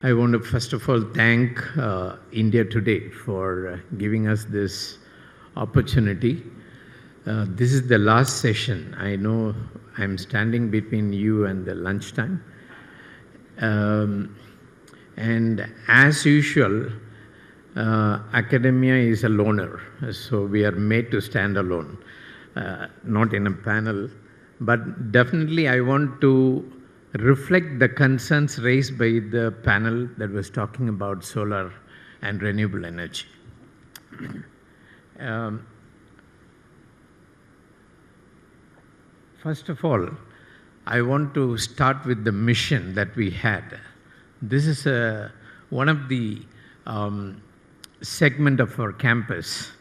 I want to first of all thank India Today for giving us this opportunity. This is the last session. I know I'm standing between you and the lunchtime. And as usual, academia is a loner, so we are made to stand alone, not in a panel. But definitely I want to reflect the concerns raised by the panel that was talking about solar and renewable energy. First of all, I want to start with the mission that we had. This is one of the segment of our campus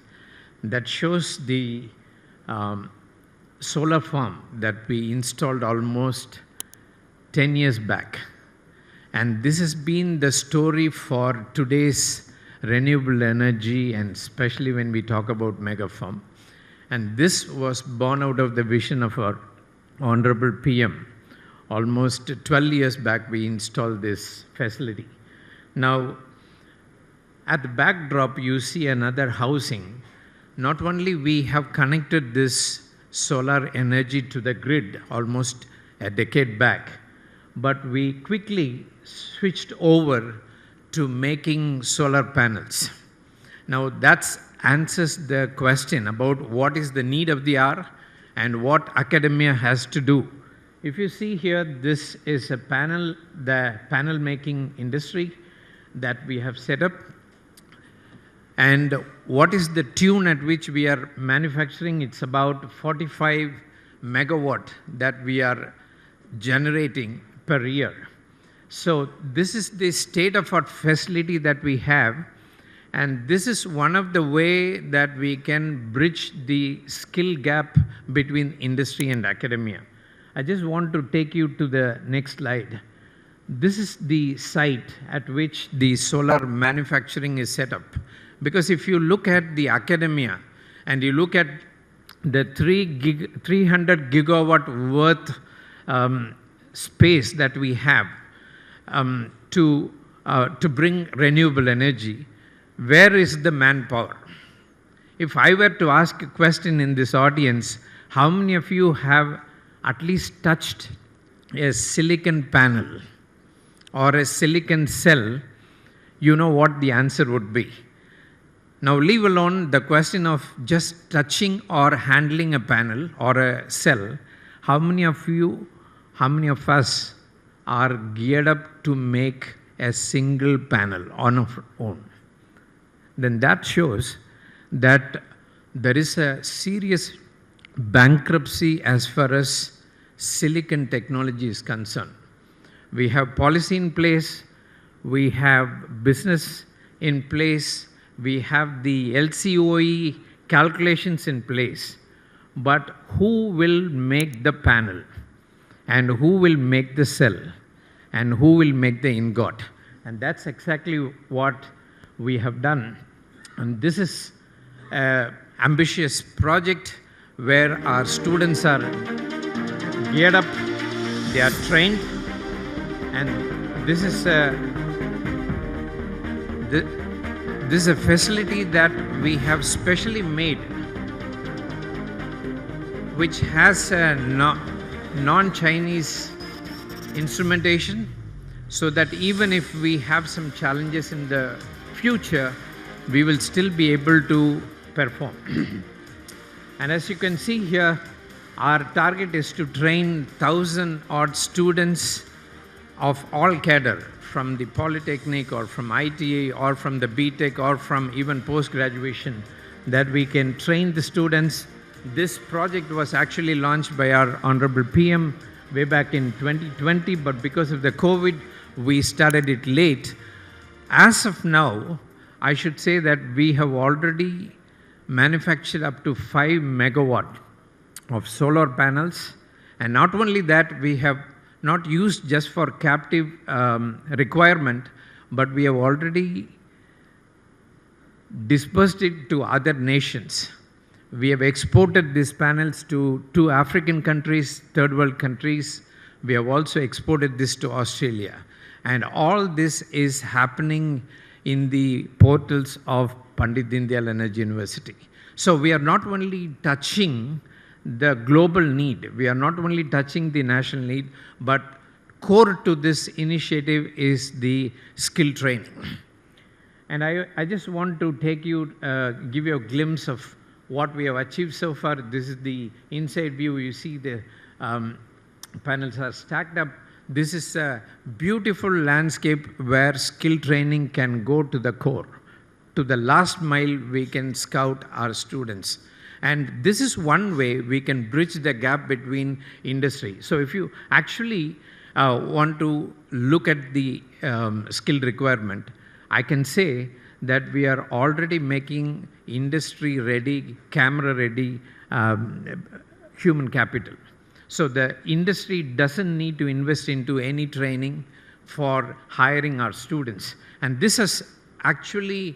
that shows the solar farm that we installed almost 10 years back. And this has been the story for today's renewable energy, and especially when we talk about mega farm. And this was born out of the vision of our Honorable PM. Almost 12 years back, we installed this facility. Now, at the backdrop, you see another housing. Not only we have connected this solar energy to the grid almost a decade back, but we quickly switched over to making solar panels. Now that answers the question about what is the need of the hour and what academia has to do. If you see here, this is a panel, the panel making industry that we have set up. And what is the tune at which we are manufacturing? It's about 45 megawatt that we are generating per year. So this is the state-of-art facility that we have, and this is one of the way that we can bridge the skill gap between industry and academia. I just want to take you to the next slide. This is the site at which the solar manufacturing is set up. Because if you look at the academia and you look at the 300 gigawatt worth space that we have to bring renewable energy, where is the manpower? If I were to ask a question in this audience, how many of you have at least touched a silicon panel or a silicon cell? You know what the answer would be. Now leave alone the question of just touching or handling a panel or a cell. How many of us are geared up to make a single panel on our own? Then that shows that there is a serious bankruptcy as far as silicon technology is concerned. We have policy in place, we have business in place, we have the LCOE calculations in place, but who will make the panel? And who will make the cell? And who will make the ingot? And that's exactly what we have done. And this is an ambitious project where our students are geared up, they are trained, and this is a facility that we have specially made, which has a non-Chinese instrumentation, so that even if we have some challenges in the future, we will still be able to perform. And as you can see here, our target is to train 1,000 odd students of all cadre, from the Polytechnic or from ITA or from the BTech or from even post-graduation, that we can train the students. This project was actually launched by our Honorable PM way back in 2020, but because of the COVID, we started it late. As of now, I should say that we have already manufactured up to 5 megawatt of solar panels. And not only that, we have not used just for captive requirement, but we have already dispersed it to other nations. We have exported these panels to 2 African countries, third world countries. We have also exported this to Australia. And all this is happening in the portals of Pandit Deendayal Energy University. So we are not only touching the global need, we are not only touching the national need, but core to this initiative is the skill training. And I just want to take you, give you a glimpse of what we have achieved so far. This is the inside view. You see the panels are stacked up. This is a beautiful landscape where skill training can go to the core. To the last mile, we can scout our students. And this is one way we can bridge the gap between industry. So if you actually want to look at the skill requirement, I can say that we are already making industry ready, camera ready human capital. So the industry doesn't need to invest into any training for hiring our students. And this has actually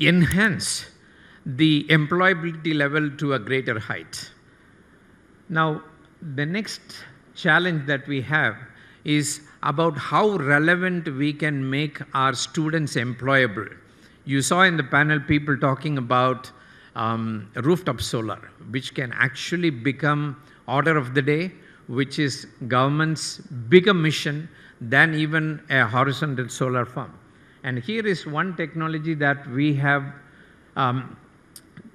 enhanced the employability level to a greater height. Now, the next challenge that we have is about how relevant we can make our students employable. You saw in the panel people talking about rooftop solar, which can actually become order of the day, which is government's bigger mission than even a horizontal solar farm. And here is one technology that we have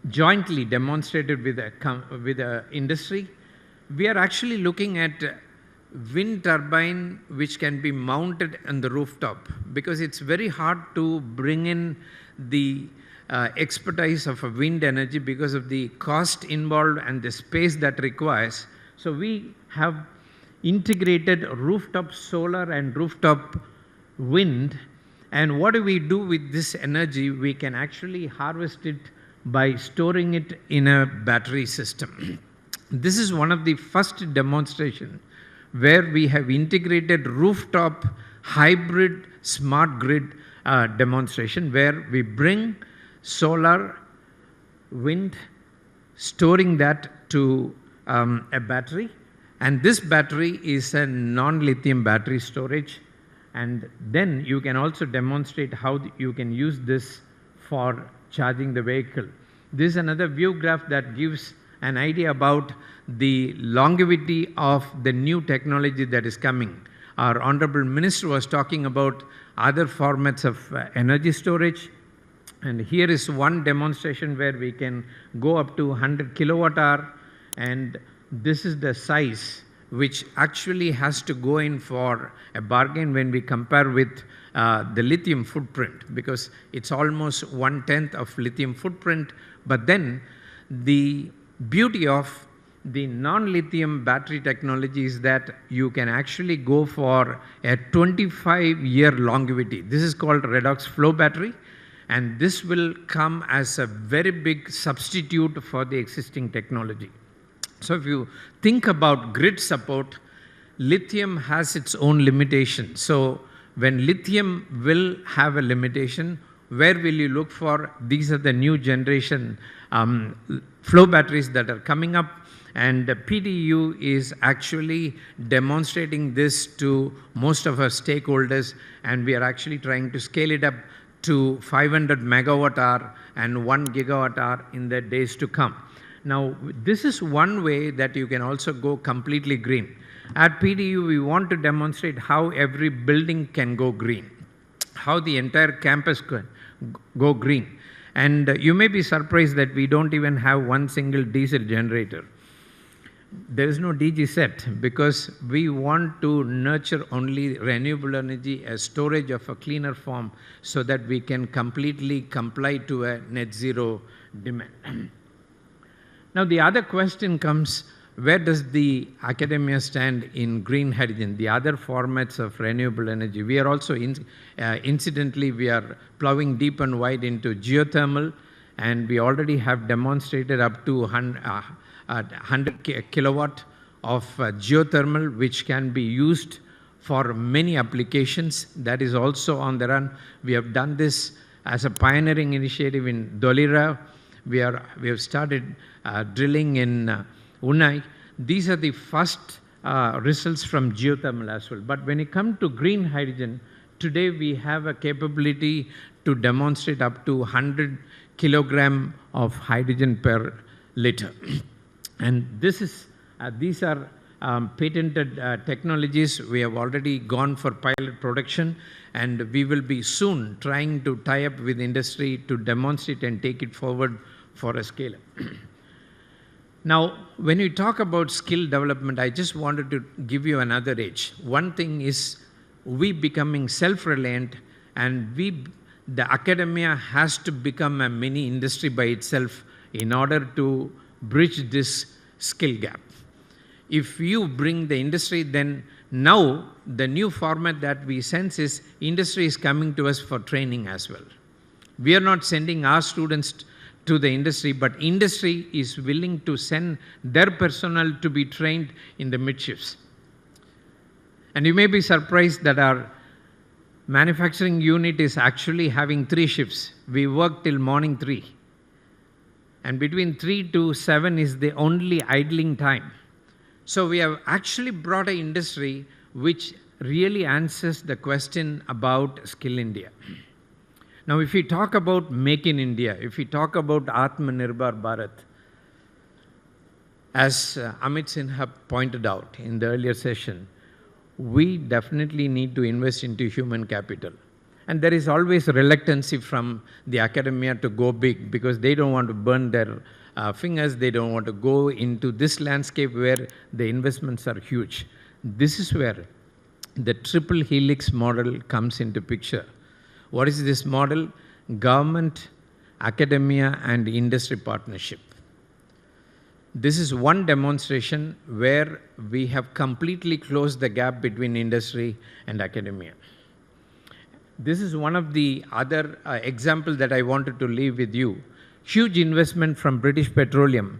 jointly demonstrated with the industry. We are actually looking at wind turbine which can be mounted on the rooftop, because it's very hard to bring in the expertise of a wind energy because of the cost involved and the space that requires. So we have integrated rooftop solar and rooftop wind. And what do we do with this energy? We can actually harvest it by storing it in a battery system. This is one of the first demonstration where we have integrated rooftop hybrid smart grid demonstration, where we bring solar, wind, storing that to a battery. And this battery is a non-lithium battery storage. And then you can also demonstrate how you can use this for charging the vehicle. This is another view graph that gives an idea about the longevity of the new technology that is coming. Our Honorable Minister was talking about other formats of energy storage. And here is one demonstration where we can go up to 100 kilowatt hour, and this is the size which actually has to go in for a bargain when we compare with the lithium footprint, because it's almost 1/10 of lithium footprint. But then the beauty of the non-lithium battery technology is that you can actually go for a 25-year longevity. This is called redox flow battery, and this will come as a very big substitute for the existing technology. So if you think about grid support, lithium has its own limitation. So when lithium will have a limitation, where will you look for? These are the new generation flow batteries that are coming up, and PDU is actually demonstrating this to most of our stakeholders, and we are actually trying to scale it up to 500 megawatt hour and 1 gigawatt hour in the days to come. Now, this is one way that you can also go completely green. At PDU, we want to demonstrate how every building can go green, how the entire campus can go green. And you may be surprised that we don't even have one single diesel generator. There is no DG set, because we want to nurture only renewable energy as storage of a cleaner form, so that we can completely comply to a net zero demand. Now, the other question comes, where does the academia stand in green hydrogen, the other formats of renewable energy? We are also, incidentally, we are plowing deep and wide into geothermal, and we already have demonstrated up to 100 kilowatt of geothermal, which can be used for many applications. That is also on the run. We have done this as a pioneering initiative in Dolira. We have started drilling in Unai. These are the first results from geothermal as well. But when it comes to green hydrogen, today we have a capability to demonstrate up to 100 kilogram of hydrogen per liter. And these are patented technologies. We have already gone for pilot production, and we will be soon trying to tie up with industry to demonstrate and take it forward for a scale-up. Now, when we talk about skill development, I just wanted to give you another edge. One thing is we becoming self-reliant, and the academia has to become a mini industry by itself in order to bridge this skill gap. If you bring the industry, then now the new format that we sense is industry is coming to us for training as well. We are not sending our students to the industry, but industry is willing to send their personnel to be trained in the mid-shifts. And you may be surprised that our manufacturing unit is actually having 3 shifts. We work till morning 3. And between 3 to 7 is the only idling time. So we have actually brought an industry which really answers the question about Skill India. Now, if we talk about Make in India, if we talk about Atmanirbhar Bharat, as Amit Sinha pointed out in the earlier session, we definitely need to invest into human capital. And there is always reluctancy from the academia to go big because they don't want to burn their fingers, they don't want to go into this landscape where the investments are huge. This is where the triple helix model comes into picture. What is this model? Government, academia, and industry partnership. This is one demonstration where we have completely closed the gap between industry and academia. This is one of the other examples that I wanted to leave with you. Huge investment from British Petroleum.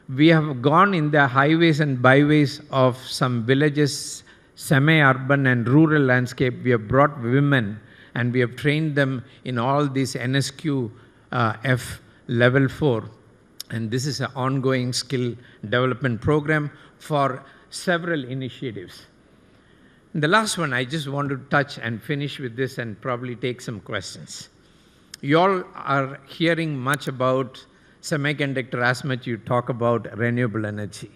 We have gone in the highways and byways of some villages, semi-urban and rural landscape. We have brought women and we have trained them in all these NSQ F level 4. And this is an ongoing skill development program for several initiatives. And the last one, I just want to touch and finish with this and probably take some questions. You all are hearing much about semiconductor as much you talk about renewable energy.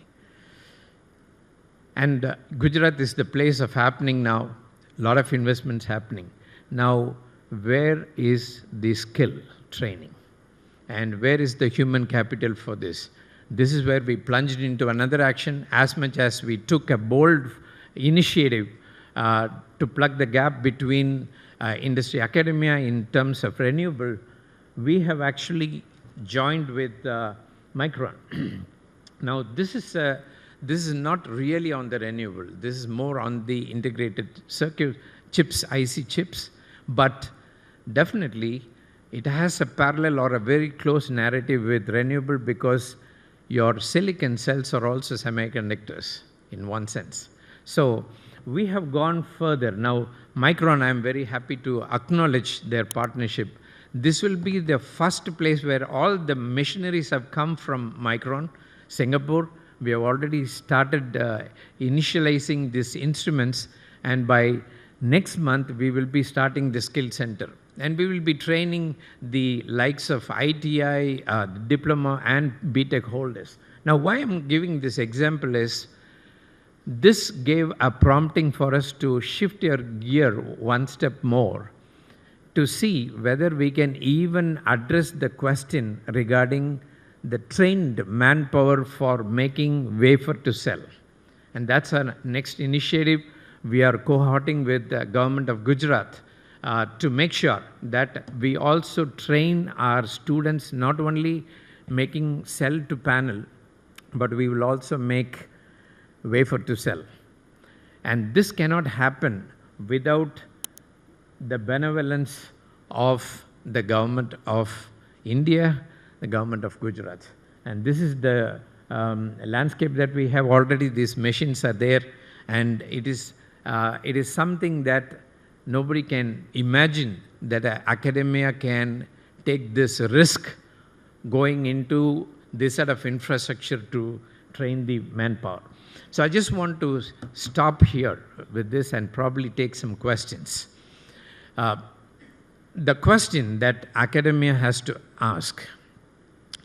And Gujarat is the place of happening now, a lot of investments happening. Now, where is the skill training? And where is the human capital for this? This is where we plunged into another action as much as we took a bold initiative to plug the gap between industry academia in terms of renewable. We have actually joined with Micron. Now, this is not really on the renewable. This is more on the integrated circuit chips, IC chips. But definitely, it has a parallel or a very close narrative with renewable because your silicon cells are also semiconductors in one sense. So we have gone further. Now, Micron, I'm very happy to acknowledge their partnership. This will be the first place where all the machineries have come from Micron, Singapore. We have already started initializing these instruments, and by next month, we will be starting the skill center. And we will be training the likes of ITI, diploma, and BTech holders. Now, why I'm giving this example is, this gave a prompting for us to shift your gear one step more to see whether we can even address the question regarding the trained manpower for making wafer to cell. And that's our next initiative. We are cohorting with the government of Gujarat to make sure that we also train our students not only making cell to panel, but we will also make wafer to cell. And this cannot happen without the benevolence of the government of India, the government of Gujarat. And this is the landscape that we have already. These machines are there, and it is something that nobody can imagine that academia can take this risk going into this sort of infrastructure to train the manpower. So I just want to stop here with this and probably take some questions. The question that academia has to ask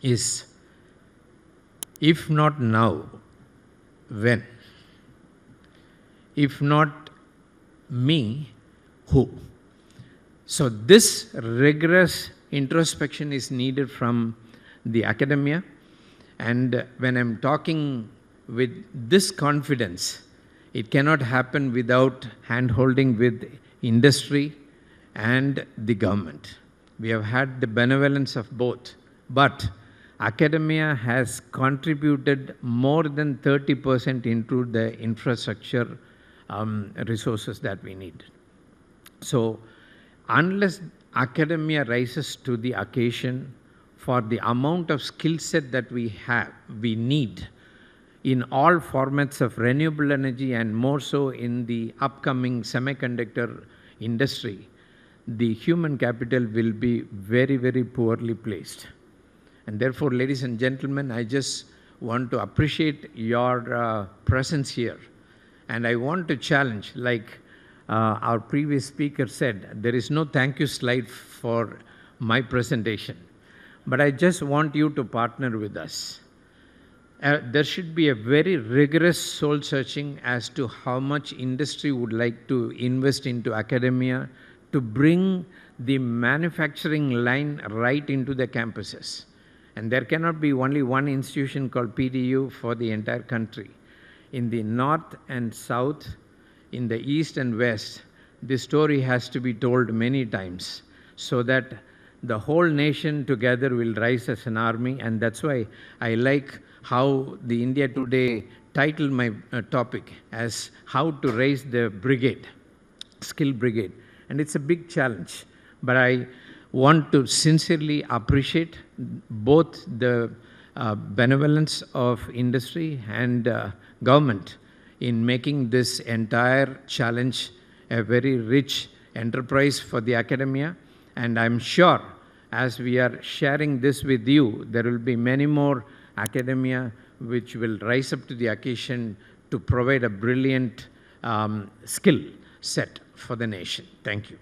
is, if not now, when? If not me, who? So this rigorous introspection is needed from the academia, and when I'm talking with this confidence, it cannot happen without hand-holding with industry and the government. We have had the benevolence of both, but academia has contributed more than 30% into the infrastructure resources that we need. So unless academia rises to the occasion for the amount of skill set that we need in all formats of renewable energy and more so in the upcoming semiconductor industry, the human capital will be very, very poorly placed. And therefore, ladies and gentlemen, I just want to appreciate your presence here. And I want to challenge, like our previous speaker said, there is no thank you slide for my presentation. But I just want you to partner with us. There should be a very rigorous soul searching as to how much industry would like to invest into academia to bring the manufacturing line right into the campuses. And there cannot be only one institution called PDU for the entire country. In the north and south, in the east and west, this story has to be told many times so that the whole nation together will rise as an army. And that's why I like how the India Today titled my topic as how to raise the brigade, skill brigade. And it's a big challenge. But I want to sincerely appreciate both the benevolence of industry and government in making this entire challenge a very rich enterprise for the academia. And I'm sure as we are sharing this with you, there will be many more academia which will rise up to the occasion to provide a brilliant skill set for the nation. Thank you.